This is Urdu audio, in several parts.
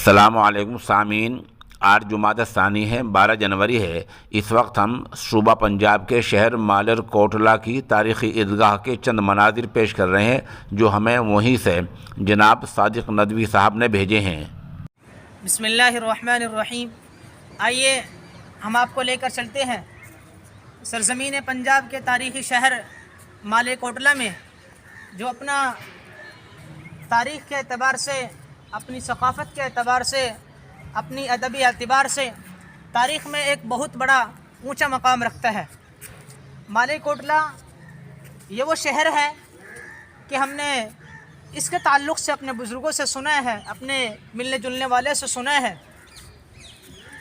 السلام علیکم سامعین، آج جمعہ ثانی ہے، 12 جنوری ہے۔ اس وقت ہم صوبہ پنجاب کے شہر مالر کوٹلہ کی تاریخی عیدگاہ کے چند مناظر پیش کر رہے ہیں جو ہمیں وہیں سے جناب صادق ندوی صاحب نے بھیجے ہیں۔ بسم اللہ الرحمن الرحیم۔ آئیے ہم آپ کو لے کر چلتے ہیں سرزمین پنجاب کے تاریخی شہر مالے کوٹلہ میں، جو اپنا تاریخ کے اعتبار سے، اپنی ثقافت کے اعتبار سے، اپنی ادبی اعتبار سے تاریخ میں ایک بہت بڑا اونچا مقام رکھتا ہے۔ مالے کوٹلہ یہ وہ شہر ہے کہ ہم نے اس کے تعلق سے اپنے بزرگوں سے سنا ہے، اپنے ملنے جلنے والے سے سنا ہے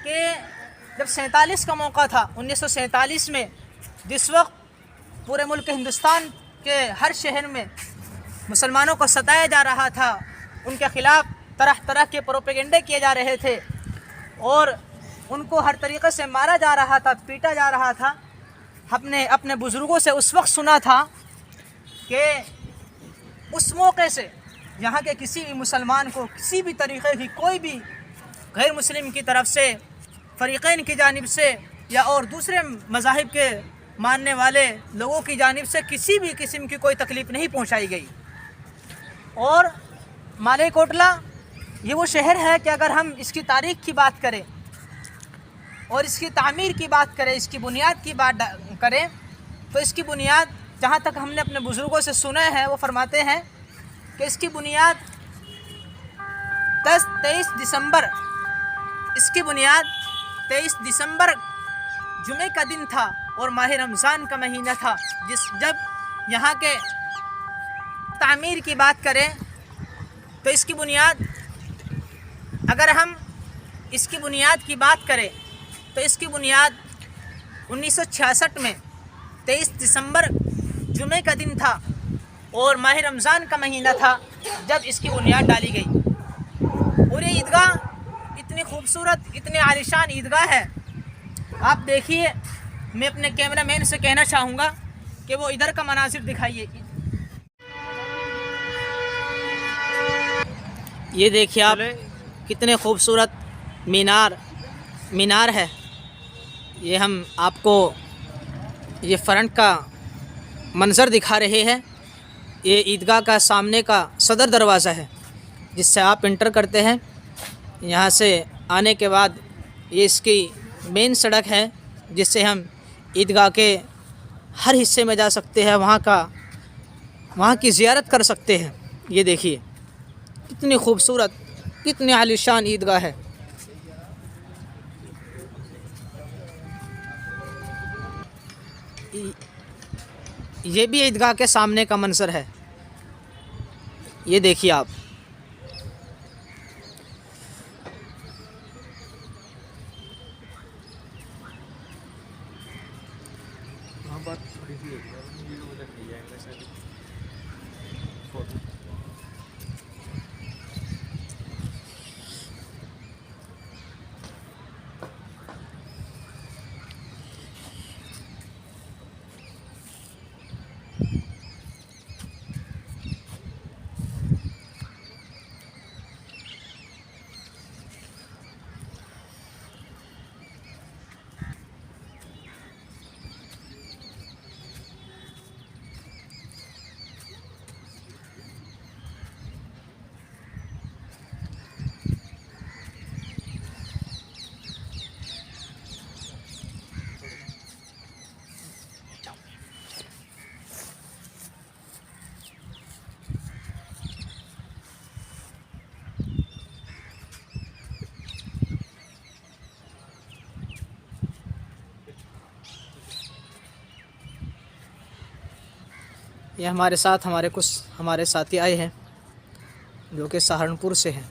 کہ جب 47 کا موقع تھا، 1947 میں، جس وقت پورے ملک ہندوستان کے ہر شہر میں مسلمانوں کو ستایا جا رہا تھا، ان کے خلاف طرح طرح کے پروپیگنڈے کیے جا رہے تھے اور ان کو ہر طریقے سے مارا جا رہا تھا، پیٹا جا رہا تھا، ہم نے اپنے بزرگوں سے اس وقت سنا تھا کہ اس موقع سے یہاں کے کسی بھی مسلمان کو کسی بھی طریقے کی کوئی بھی غیر مسلم کی طرف سے، فریقین کی جانب سے یا اور دوسرے مذاہب کے ماننے والے لوگوں کی جانب سے کسی بھی قسم کی کوئی تکلیف نہیں پہنچائی گئی۔ اور مالے کوٹلہ یہ وہ شہر ہے کہ اگر ہم اس کی تاریخ کی بات کریں اور اس کی تعمیر کی بات کریں، اس کی بنیاد کی بات کریں، تو اس کی بنیاد جہاں تک ہم نے اپنے بزرگوں سے سنا ہے وہ فرماتے ہیں کہ اس کی بنیاد 23 دسمبر، اس کی بنیاد 23 دسمبر جمعے کا دن تھا اور ماہ رمضان کا مہینہ تھا۔ جب یہاں کے تعمیر کی بات کریں تو اس کی بنیاد، اگر ہم اس کی بنیاد کی بات کریں تو اس کی بنیاد 1966 میں 23 دسمبر جمعے کا دن تھا اور ماہ رمضان کا مہینہ تھا جب اس کی بنیاد ڈالی گئی۔ اور یہ عیدگاہ اتنی خوبصورت، اتنی عالیشان عیدگاہ ہے، آپ دیکھیے۔ میں اپنے کیمرہ مین سے کہنا چاہوں گا کہ وہ ادھر کا مناظر دکھائیے۔ یہ دیکھیے آپ، کتنے خوبصورت مینار ہے۔ یہ ہم آپ کو یہ فرنٹ کا منظر دکھا رہے ہیں۔ یہ عیدگاہ کا سامنے کا صدر دروازہ ہے جس سے آپ انٹر کرتے ہیں۔ یہاں سے آنے کے بعد یہ اس کی مین سڑک ہے جس سے ہم عیدگاہ کے ہر حصے میں جا سکتے ہیں، وہاں کی زیارت کر سکتے ہیں۔ یہ دیکھیے کتنی خوبصورت، کتنی عالیشان عیدگاہ ہے۔ یہ بھی عیدگاہ کے سامنے کا منظر ہے، یہ دیکھیے آپ۔ یہ ہمارے ساتھ ہمارے ساتھی آئے ہیں جو کہ سہارنپور سے ہیں۔